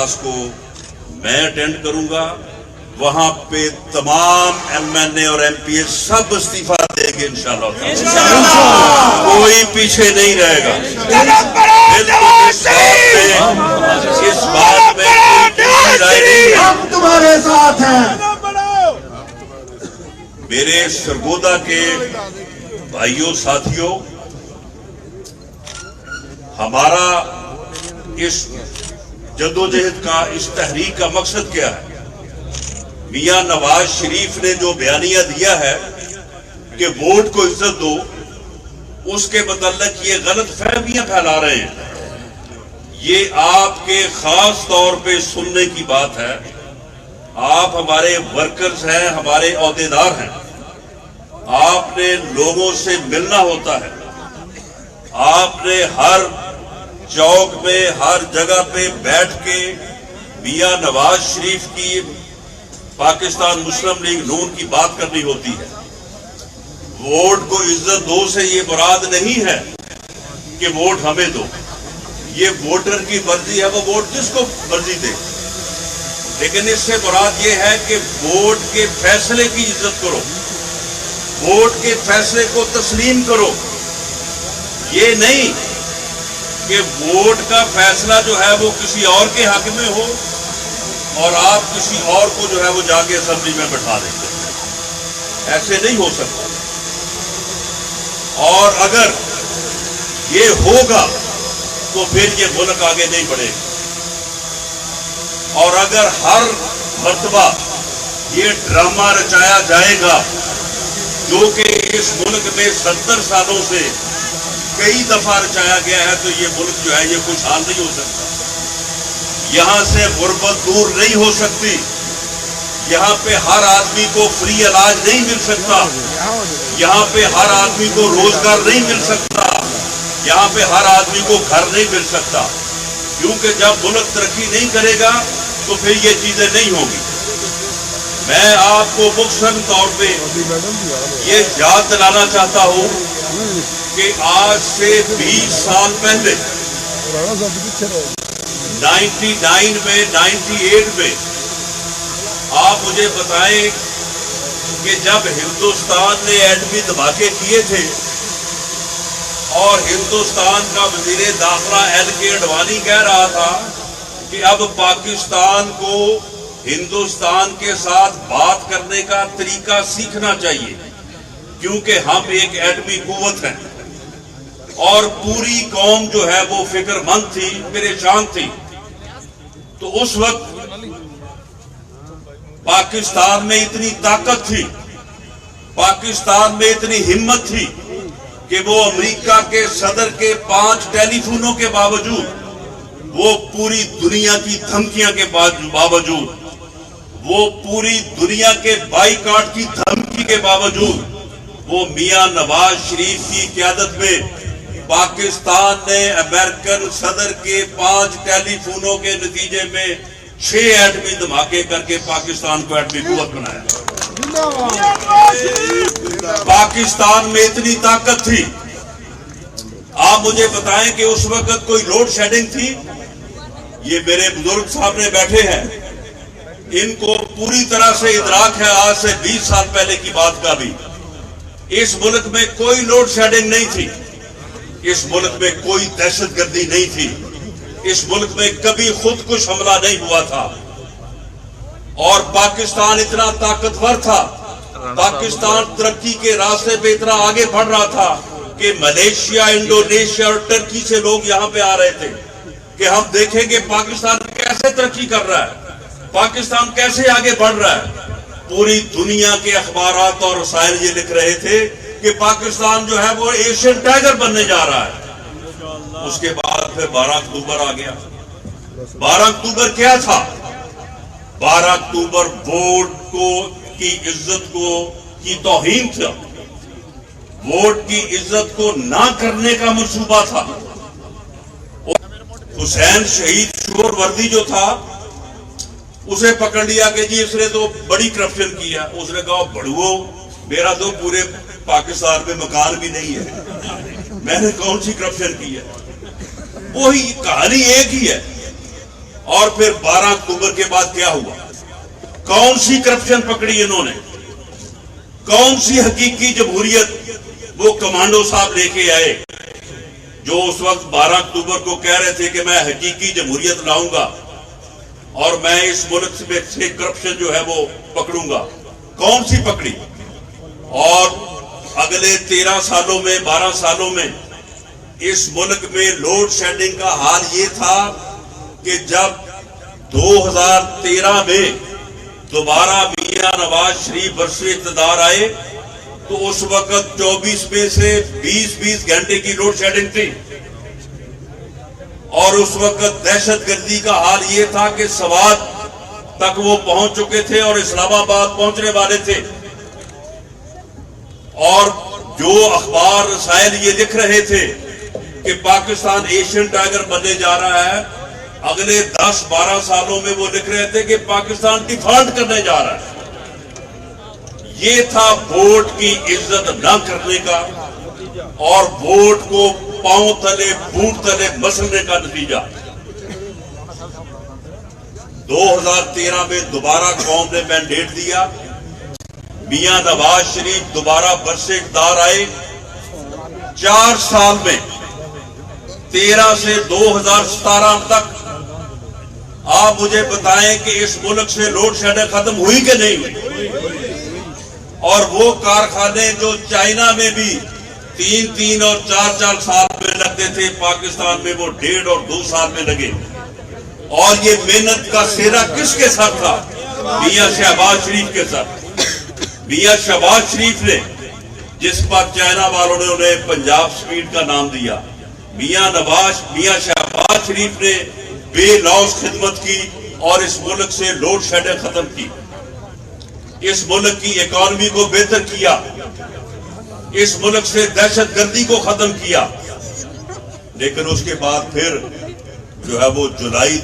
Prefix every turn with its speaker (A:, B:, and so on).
A: اجلاس کو میں اٹینڈ کروں گا. وہاں پہ تمام ایم این اے اور ایم پی اے سب استعفیٰ دیں گے انشاءاللہ. کوئی پیچھے نہیں رہے گا. اس بات میں کوئی رائے نہیں ہے.
B: ہم تمہارے ساتھ ہیں.
A: میرے سرگودا کے بھائیوں ساتھیوں، ہمارا اس جدوجہد کا، اس تحریک کا مقصد کیا ہے؟ میاں نواز شریف نے جو بیانیہ دیا ہے کہ ووٹ کو عزت دو، اس کے متعلق یہ غلط فہمیاں پھیلا رہے ہیں. یہ آپ کے خاص طور پہ سننے کی بات ہے. آپ ہمارے ورکرز ہیں، ہمارے عہدیدار ہیں. آپ نے لوگوں سے ملنا ہوتا ہے. آپ نے ہر چوک میں، ہر جگہ پہ بیٹھ کے میاں نواز شریف کی، پاکستان مسلم لیگ نون کی بات کرنی ہوتی ہے. ووٹ کو عزت دو سے یہ مراد نہیں ہے کہ ووٹ ہمیں دو. یہ ووٹر کی مرضی ہے، وہ ووٹ کس کو مرضی دے. لیکن اس سے مراد یہ ہے کہ ووٹ کے فیصلے کی عزت کرو، ووٹ کے فیصلے کو تسلیم کرو. یہ نہیں کہ ووٹ کا فیصلہ جو ہے وہ کسی اور کے حق میں ہو اور آپ کسی اور کو جو ہے وہ جا کے اسمبلی میں بٹھا دیں. ایسے نہیں ہو سکتا. اور اگر یہ ہوگا تو پھر یہ ملک آگے نہیں بڑھے گا. اور اگر ہر مرتبہ یہ ڈرامہ رچایا جائے گا جو کہ اس ملک میں 70 سالوں سے کئی دفعہ رچایا گیا ہے، تو یہ ملک جو ہے یہ خوشحال نہیں ہو سکتا. یہاں سے غربت دور نہیں ہو سکتی. یہاں پہ ہر آدمی کو فری علاج نہیں مل سکتا. یہاں پہ ہر آدمی کو روزگار نہیں مل سکتا. یہاں پہ ہر آدمی کو گھر نہیں مل سکتا. کیونکہ جب ملک ترقی نہیں کرے گا تو پھر یہ چیزیں نہیں ہوں گی. میں آپ کو مختصر طور پہ یہ یاد دلانا چاہتا ہوں کہ آج سے 20 سال پہلے 99 میں 98 میں آپ مجھے بتائیں کہ جب ہندوستان نے ایٹمی دھماکے کیے تھے اور ہندوستان کا وزیر داخلہ ایل کے اڈوانی کہہ رہا تھا کہ اب پاکستان کو ہندوستان کے ساتھ بات کرنے کا طریقہ سیکھنا چاہیے کیونکہ ہم ایک ایٹمی قوت ہیں، اور پوری قوم جو ہے وہ فکر مند تھی، پریشان تھی. تو اس وقت پاکستان میں اتنی طاقت تھی، پاکستان میں اتنی ہمت تھی کہ وہ امریکہ کے صدر کے 5 ٹیلی فونوں کے باوجود، وہ پوری دنیا کی دھمکیاں کے باوجود، وہ پوری دنیا کے بائیکاٹ کی دھمکی کے باوجود، وہ میاں نواز شریف کی قیادت میں پاکستان نے امریکن صدر کے 5 ٹیلی فونوں کے نتیجے میں 6 ایٹمی دھماکے کر کے پاکستان کو ایٹمی قوت بنایا. پاکستان میں اتنی طاقت تھی. آپ مجھے بتائیں کہ اس وقت کوئی لوڈ شیڈنگ تھی؟ یہ میرے بزرگ صاحب نے بیٹھے ہیں، ان کو پوری طرح سے ادراک ہے آج سے 20 سال پہلے کی بات کا بھی. اس ملک میں کوئی لوڈ شیڈنگ نہیں تھی. اس ملک میں کوئی دہشت گردی نہیں تھی. اس ملک میں کبھی خود کش حملہ نہیں ہوا تھا. اور پاکستان اتنا طاقتور تھا، پاکستان ترقی کے راستے پہ اتنا آگے بڑھ رہا تھا کہ ملیشیا، انڈونیشیا اور ٹرکی سے لوگ یہاں پہ آ رہے تھے کہ ہم دیکھیں گے پاکستان کیسے ترقی کر رہا ہے، پاکستان کیسے آگے بڑھ رہا ہے. پوری دنیا کے اخبارات اور رسائل یہ لکھ رہے تھے کہ پاکستان جو ہے وہ ایشین ٹائگر بننے جا رہا ہے. اس کے بعد پھر 12 اکتوبر آ گیا. 12 اکتوبر کیا تھا؟ 12 اکتوبر ووٹ کو کی عزت کو کی توہین تھا. ووٹ کی عزت کو نہ کرنے کا منصوبہ تھا. حسین شہید شور وردی جو تھا اسے پکڑ لیا کہ جی اس نے تو بڑی کرپشن کی ہے. اس نے کہا بڑھو، میرا تو پورے پاکستان میں مکان بھی نہیں ہے، میں نے کون سی کرپشن کی ہے. وہی کہانی ایک ہی ہے. اور پھر 12 اکتوبر کے بعد کیا ہوا؟ کون سی کرپشن پکڑی انہوں نے؟ کون سی حقیقی جمہوریت وہ کمانڈو صاحب لے کے آئے جو اس وقت 12 اکتوبر کو کہہ رہے تھے کہ میں حقیقی جمہوریت لاؤں گا اور میں اس ملک سے کرپشن جو ہے وہ پکڑوں گا؟ کون سی پکڑی؟ اور اگلے 13 سالوں میں 12 سالوں میں اس ملک میں لوڈ شیڈنگ کا حال یہ تھا کہ جب 2013 میں دوبارہ میاں نواز شریف برسر اقتدار آئے تو اس وقت 24 میں سے 20 گھنٹے کی لوڈ شیڈنگ تھی، اور اس وقت دہشت گردی کا حال یہ تھا کہ سوات تک وہ پہنچ چکے تھے اور اسلام آباد پہنچنے والے تھے، اور جو اخبار رسائل یہ لکھ رہے تھے کہ پاکستان ایشین ٹائگر بننے جا رہا ہے، اگلے 10-12 سالوں میں وہ لکھ رہے تھے کہ پاکستان ڈیفالٹ کرنے جا رہا ہے۔ یہ تھا ووٹ کی عزت نہ کرنے کا اور ووٹ کو پاؤں تلے بوٹ تلے مسلنے کا نتیجہ۔ 2013 میں دوبارہ قوم نے مینڈیٹ دیا، میاں نواز شریف دوبارہ برسر اقتدار آئے۔ 4 سال میں 13 سے 2017 تک آپ مجھے بتائیں کہ اس ملک سے لوڈ شیڈنگ ختم ہوئی کہ نہیں ہوئی؟ اور وہ کارخانے جو چائنا میں بھی 3 اور 4 سال میں لگتے تھے، پاکستان میں وہ 1.5 اور 2 سال میں لگے۔ اور یہ محنت کا سہرا کس کے ساتھ تھا؟ میاں شہباز شریف کے ساتھ۔ میاں شہباز شریف نے، جس پر چائنا والوں نے انہیں پنجاب سپیڈ کا نام دیا، میاں شہباز شریف نے بے لوث خدمت کی اور اس ملک سے لوڈ شیڈنگ ختم کی، اس ملک کی اکانومی کو بہتر کیا، اس ملک سے دہشت گردی کو ختم کیا۔ لیکن اس کے بعد پھر جو ہے وہ جولائی